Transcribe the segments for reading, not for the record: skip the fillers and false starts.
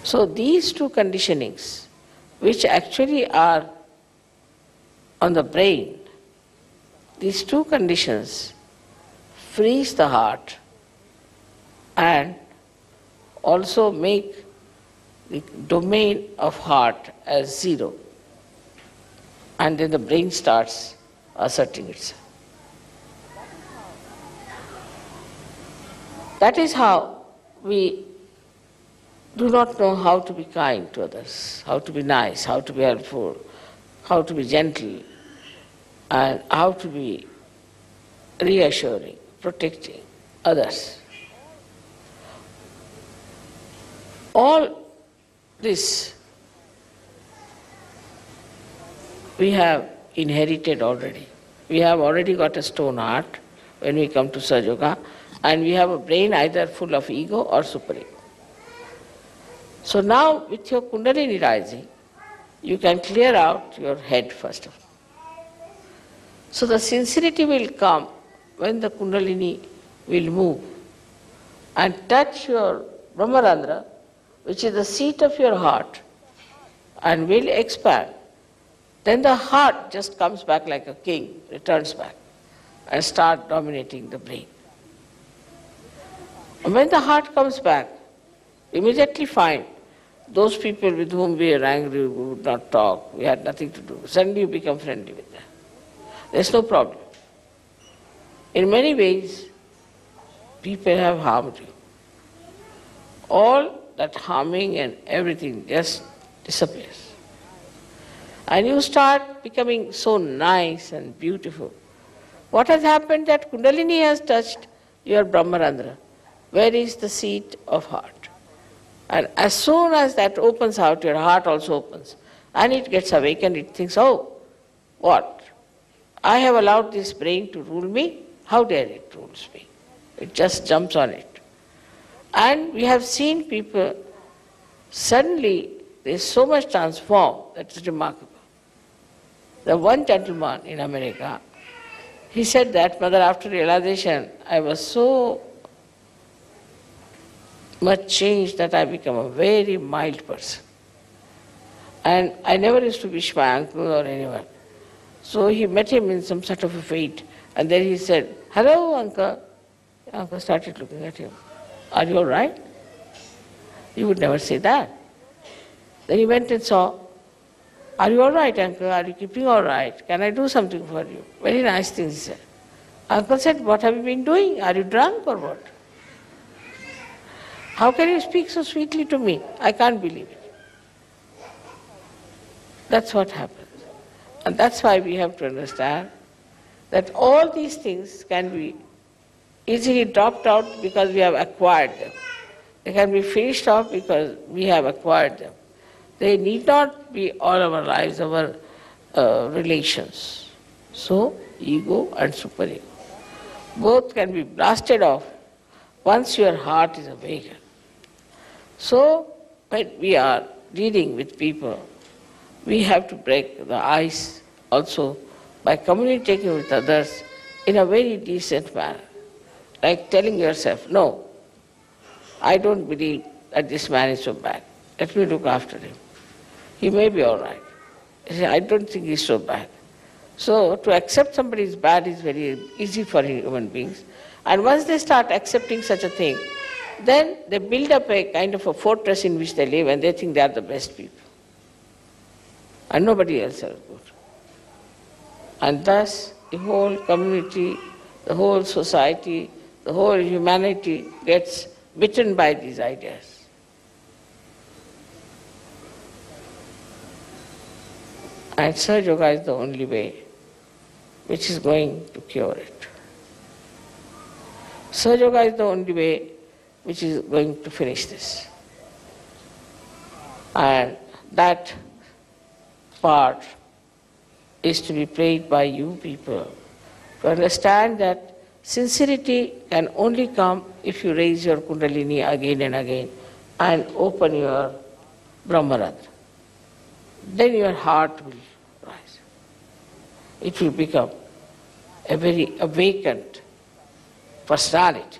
So these two conditionings, which actually are on the brain, these two conditions freeze the heart and also make the domain of heart as zero. And then the brain starts asserting itself. That is how we do not know how to be kind to others, how to be nice, how to be helpful, how to be gentle, and how to be reassuring, protecting others. All this we have inherited already. We have already got a stone heart when we come to Sahaja Yoga, and we have a brain either full of ego or superego. So now with your Kundalini rising, you can clear out your head first of all. So the sincerity will come when the Kundalini will move and touch your Brahmarandra, which is the seat of your heart, and will expand. Then the heart just comes back like a king, returns back, and starts dominating the brain. And when the heart comes back, immediately find those people with whom we are angry, we would not talk, we had nothing to do. Suddenly you become friendly with them. There's no problem. In many ways, people have harmed you. All that harming and everything just disappears. And you start becoming so nice and beautiful. What has happened that Kundalini has touched your Brahmarandra, where is the seat of heart. And as soon as that opens out, your heart also opens. And it gets awakened, it thinks, oh, what? I have allowed this brain to rule me? How dare it rules me? It just jumps on it. And we have seen people, suddenly there is so much transformed, that's remarkable. The one gentleman in America, he said that, Mother, after realization, I was so much changed that I become a very mild person. And I never used to wish my uncle or anyone. So he met him in some sort of a fete, and then he said, hello, uncle. The uncle started looking at him. Are you all right? He would never say that. Then he went and saw, are you all right, uncle? Are you keeping all right? Can I do something for you? Very nice things he said. Uncle said, what have you been doing? Are you drunk or what? How can you speak so sweetly to me? I can't believe it. That's what happens. And that's why we have to understand that all these things can be easily dropped out because we have acquired them. They can be finished off because we have acquired them. They need not be all our lives, our relations. So, ego and superego. Both can be blasted off once your heart is awakened. So, when we are dealing with people, we have to break the ice also by communicating with others in a very decent manner. Like telling yourself, no, I don't believe that this man is so bad. Let me look after him. He may be all right. I don't think he's so bad. So to accept somebody is bad is very easy for human beings. And once they start accepting such a thing, then they build up a kind of a fortress in which they live and they think they are the best people. And nobody else is good. And thus the whole community, the whole society, the whole humanity gets bitten by these ideas. And Sahaja Yoga is the only way which is going to cure it. Sahaja Yoga is the only way which is going to finish this. And that part is to be played by you people to understand that sincerity can only come if you raise your Kundalini again and again and open your Brahmarandra. Then your heart will rise. It will become a very awakened personality,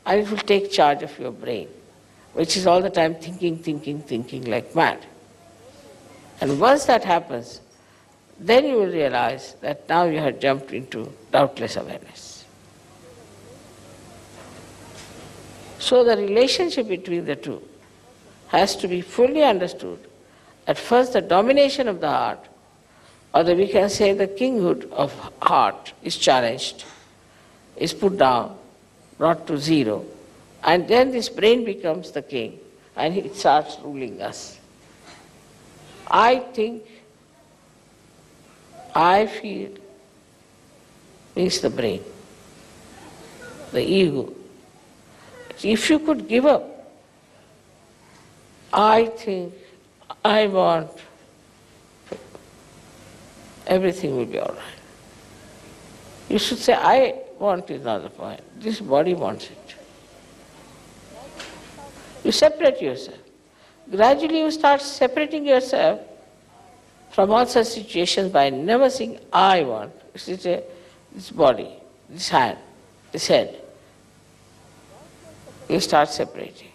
and it will take charge of your brain. which is all the time thinking like mad. And once that happens, then you will realize that now you have jumped into doubtless awareness. So the relationship between the two has to be fully understood. At first, the domination of the heart, or we can say the kinghood of heart, is challenged, is put down, brought to zero, and then this brain becomes the king and it starts ruling us. I think, I feel means the brain, the ego. If you could give up, I think, I want, everything will be all right. You should say, I want is not the point. This body wants it. You separate yourself. Gradually you start separating yourself from all such situations by never saying, I want. You say, this body, this hand, this head. You start separating.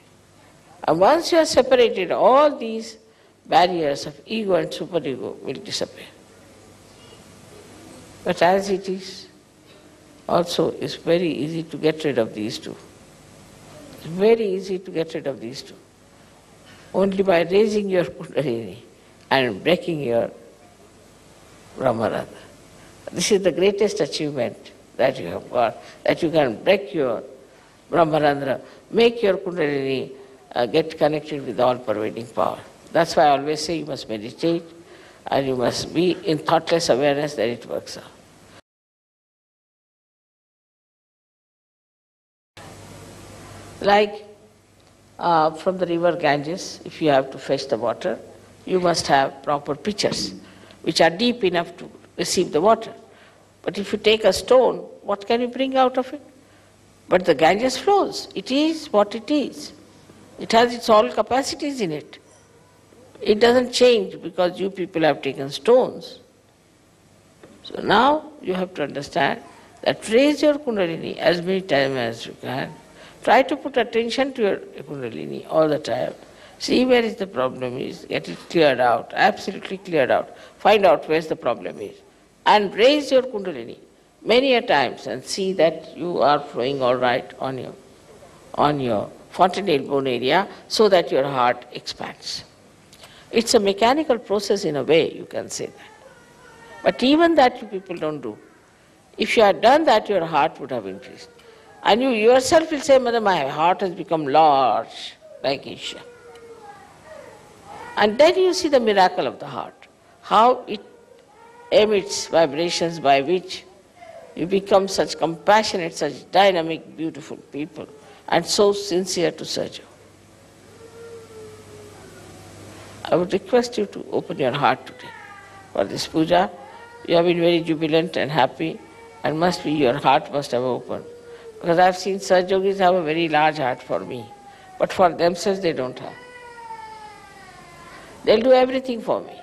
And once you are separated, all these barriers of ego and superego will disappear. But as it is, also it's very easy to get rid of these two. It's very easy to get rid of these two. Only by raising your Kundalini and breaking your Brahmarandra. This is the greatest achievement that you have got, that you can break your Brahmarandra, make your Kundalini get connected with all-pervading power. That's why I always say you must meditate and you must be in thoughtless awareness that it works out. Like from the river Ganges, if you have to fetch the water, you must have proper pitchers, which are deep enough to receive the water. But if you take a stone, what can you bring out of it? But the Ganges flows. It is what it is. It has its all capacities in it. It doesn't change because you people have taken stones. So now you have to understand that raise your Kundalini as many times as you can. Try to put attention to your Kundalini all the time. See where is the problem is, get it cleared out, absolutely cleared out. Find out where the problem is. And raise your Kundalini many a times and see that you are flowing all right on your fontanelle bone area so that your heart expands. It's a mechanical process in a way, you can say that. But even that you people don't do. If you had done that, your heart would have increased. And you yourself will say, Mother, my heart has become large, like Isha. And then you see the miracle of the heart, how it emits vibrations by which you become such compassionate, such dynamic, beautiful people, and so sincere to serve you. I would request you to open your heart today for this puja. You have been very jubilant and happy, and your heart must have opened. Because I have seen Sahaja Yogis have a very large heart for me, but for themselves they don't have. They'll do everything for me,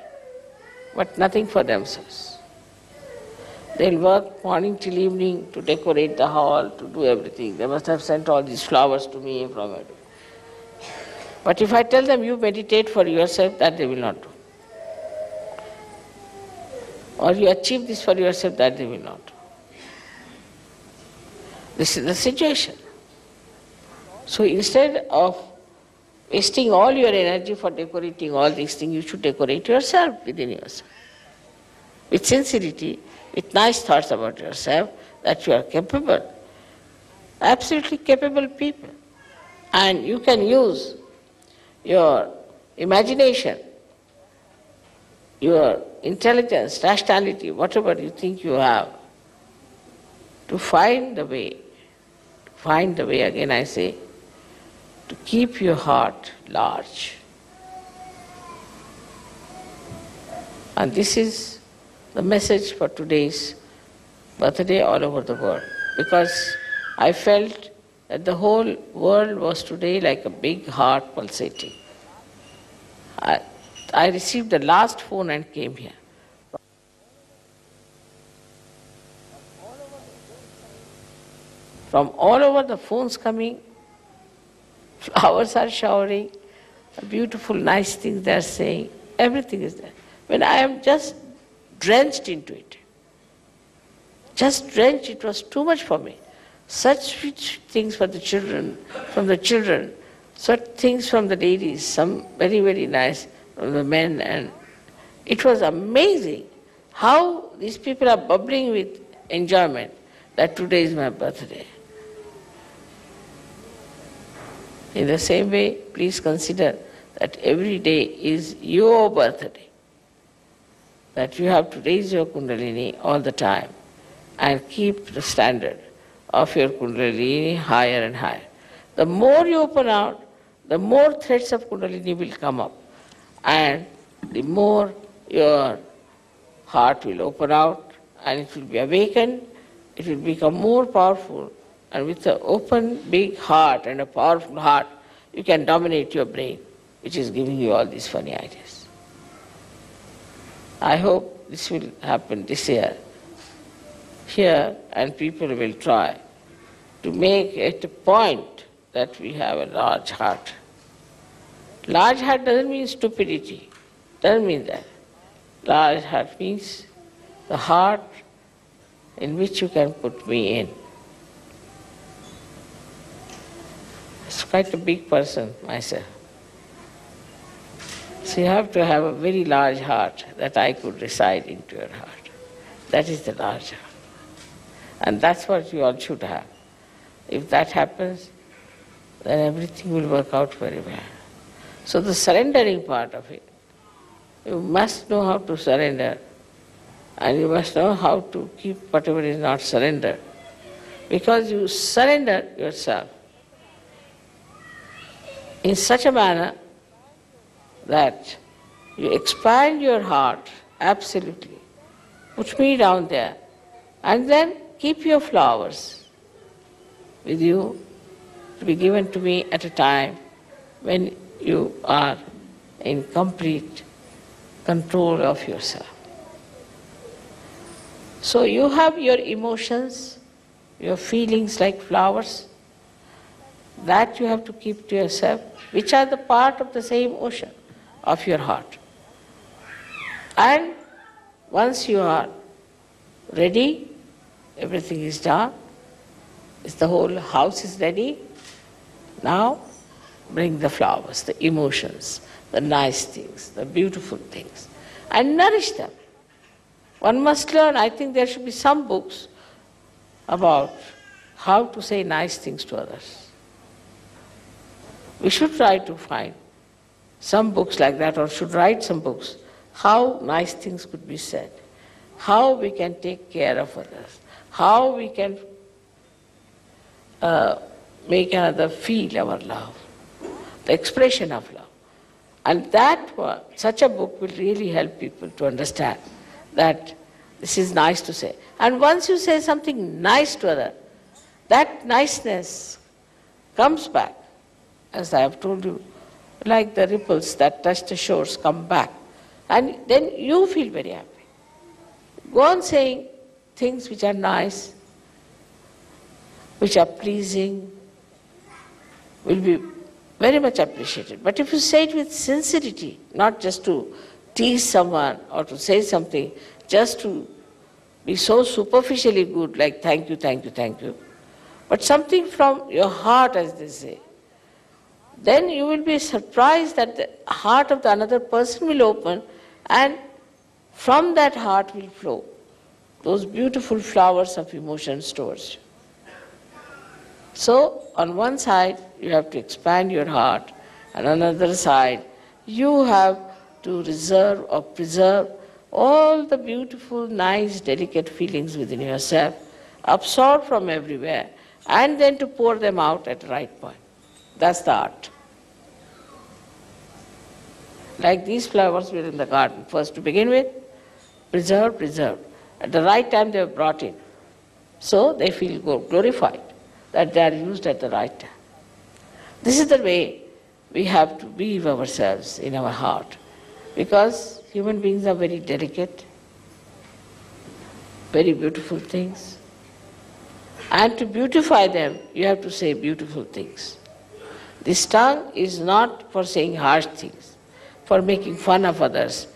but nothing for themselves. They'll work morning till evening to decorate the hall, to do everything. They must have sent all these flowers to me from it. But if I tell them you meditate for yourself, that they will not do. Or you achieve this for yourself, that they will not do. This is the situation. So instead of wasting all your energy for decorating all these things, you should decorate yourself within yourself. With sincerity, with nice thoughts about yourself, that you are capable, absolutely capable people. And you can use your imagination, your intelligence, rationality, whatever you think you have, to find the way, again I say, to keep your heart large. And this is the message for today's birthday all over the world, because I felt that the whole world was today like a big heart pulsating. I received the last phone and came here. From all over the phones coming, Flowers are showering, beautiful, nice things they are saying, everything is there. When I am just drenched into it, just drenched, it was too much for me. Such sweet things for the children, from the children, such things from the ladies, some very, very nice from the men, and it was amazing how these people are bubbling with enjoyment that today is my birthday. In the same way, please consider that every day is your birthday, that you have to raise your Kundalini all the time and keep the standard of your Kundalini higher and higher. The more you open out, the more threads of Kundalini will come up, and the more your heart will open out and it will be awakened, it will become more powerful, and with an open, big heart and a powerful heart, you can dominate your brain, which is giving you all these funny ideas. I hope this will happen this year here, and people will try to make it a point that we have a large heart. Large heart doesn't mean stupidity, doesn't mean that. Large heart means the heart in which you can put me in. It's quite a big person myself. So you have to have a very large heart that I could reside into your heart. That is the large heart. And that's what you all should have. If that happens, then everything will work out very well. So the surrendering part of it, you must know how to surrender, and you must know how to keep whatever is not surrendered. Because you surrender yourself in such a manner that you expand your heart absolutely. Put me down there, and then keep your flowers with you to be given to me at a time when you are in complete control of yourself. So you have your emotions, your feelings like flowers, that you have to keep to yourself, which are the part of the same ocean of your heart. And once you are ready, everything is done, the whole house is ready, now bring the flowers, the emotions, the nice things, the beautiful things, and nourish them. One must learn, I think there should be some books about how to say nice things to others. We should try to find some books like that, or should write some books, how nice things could be said, how we can take care of others, how we can make another feel our love, the expression of love. And such a book will really help people to understand that this is nice to say. And once you say something nice to others, that niceness comes back, as I have told you, like the ripples that touch the shores come back. And then you feel very happy. Go on saying things which are nice, which are pleasing, will be very much appreciated. But if you say it with sincerity, not just to tease someone or to say something, just to be so superficially good, like thank you, thank you, thank you, but something from your heart, as they say, then you will be surprised that the heart of the another person will open, and from that heart will flow those beautiful flowers of emotions towards you. So, on one side, you have to expand your heart, and on the other side, you have to reserve or preserve all the beautiful, nice, delicate feelings within yourself, absorb from everywhere, and then to pour them out at the right point. That's the art. Like these flowers were in the garden. First, to begin with, preserved. At the right time, they were brought in. So they feel glorified that they are used at the right time. This is the way we have to weave ourselves in our heart, because human beings are very delicate, very beautiful things. And to beautify them, you have to say beautiful things. This tongue is not for saying harsh things, for making fun of others,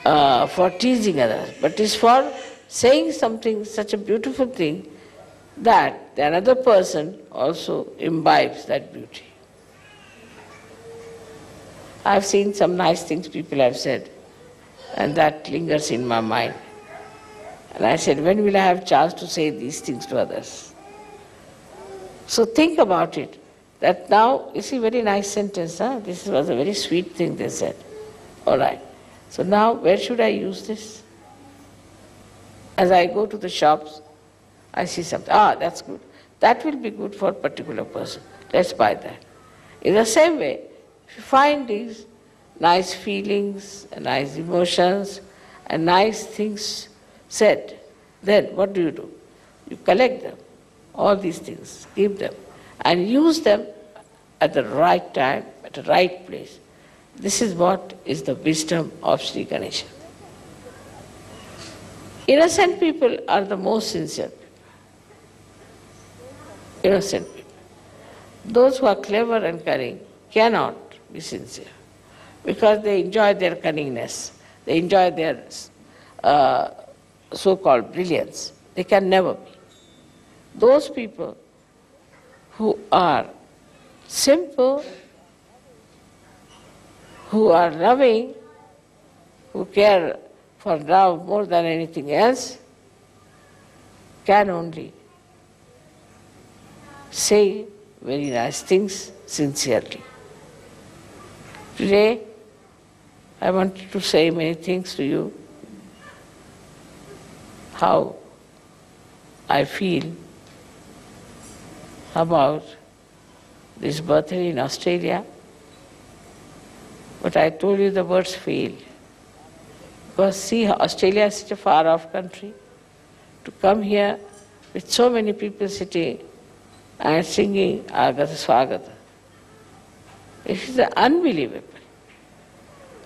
for teasing others, but is for saying something, such a beautiful thing, that the another person also imbibes that beauty. I have seen some nice things people have said, and that lingers in my mind. And I said, when will I have chance to say these things to others? So think about it, that now, you see, very nice sentence, huh? This was a very sweet thing they said. All right. So now, where should I use this? As I go to the shops, I see something. Ah, that's good. That will be good for a particular person. Let's buy that. In the same way, if you find these nice feelings, nice emotions, and nice things said, then what do? You collect them, all these things, keep them, and use them at the right time, at the right place. This is what is the wisdom of Sri Ganesha. Innocent people are the most sincere people. Innocent people. Those who are clever and cunning cannot be sincere because they enjoy their cunningness, they enjoy their so-called brilliance. They can never be. Those people who are simple, who are loving, who care for love more than anything else, can only say very nice things sincerely. Today, I wanted to say many things to you, how I feel about this birthday in Australia, but I told you the words fail. Because see, Australia is such a far-off country. To come here with so many people sitting and singing Agata Swagata, it is unbelievable.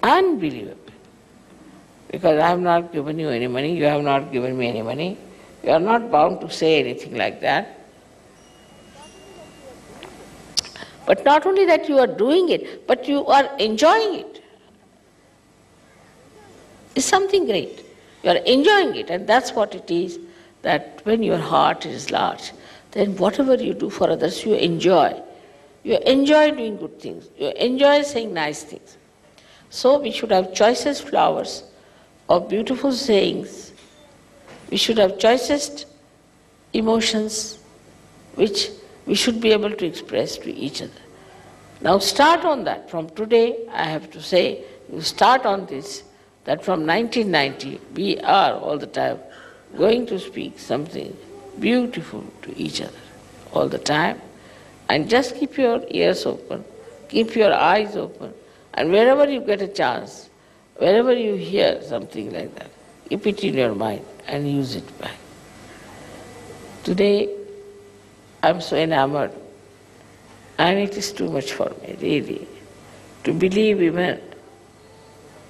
Unbelievable. Because I have not given you any money, you have not given me any money. You are not bound to say anything like that. But not only that you are doing it, but you are enjoying it. It's something great. You are enjoying it, and that's what it is, that when your heart is large, then whatever you do for others, you enjoy. You enjoy doing good things. You enjoy saying nice things. So we should have choicest flowers of beautiful sayings. We should have choicest emotions which we should be able to express to each other. Now start on that. From today, I have to say, you start on this, that from 1990, we are all the time going to speak something beautiful to each other all the time. And just keep your ears open, keep your eyes open, and wherever you get a chance, wherever you hear something like that, keep it in your mind and use it back. Today, I'm so enamored, and it is too much for me, really, to believe even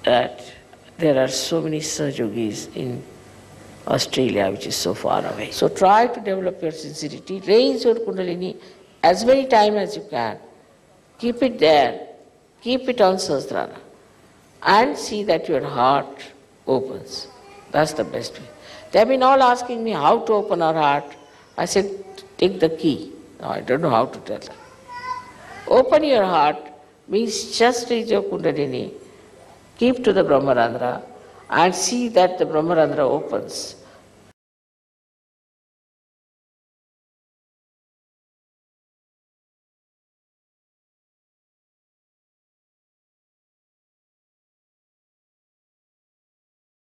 that there are so many Sahajogis in Australia, which is so far away. So try to develop your sincerity, raise your Kundalini as many times as you can. Keep it there, keep it on Sahasrara, and see that your heart opens. That's the best way. They have been all asking me how to open our heart. I said, take the key. No, I don't know how to tell them. Open your heart means just raise your Kundalini, keep to the Brahmarandhra, and see that the Brahmarandhra opens.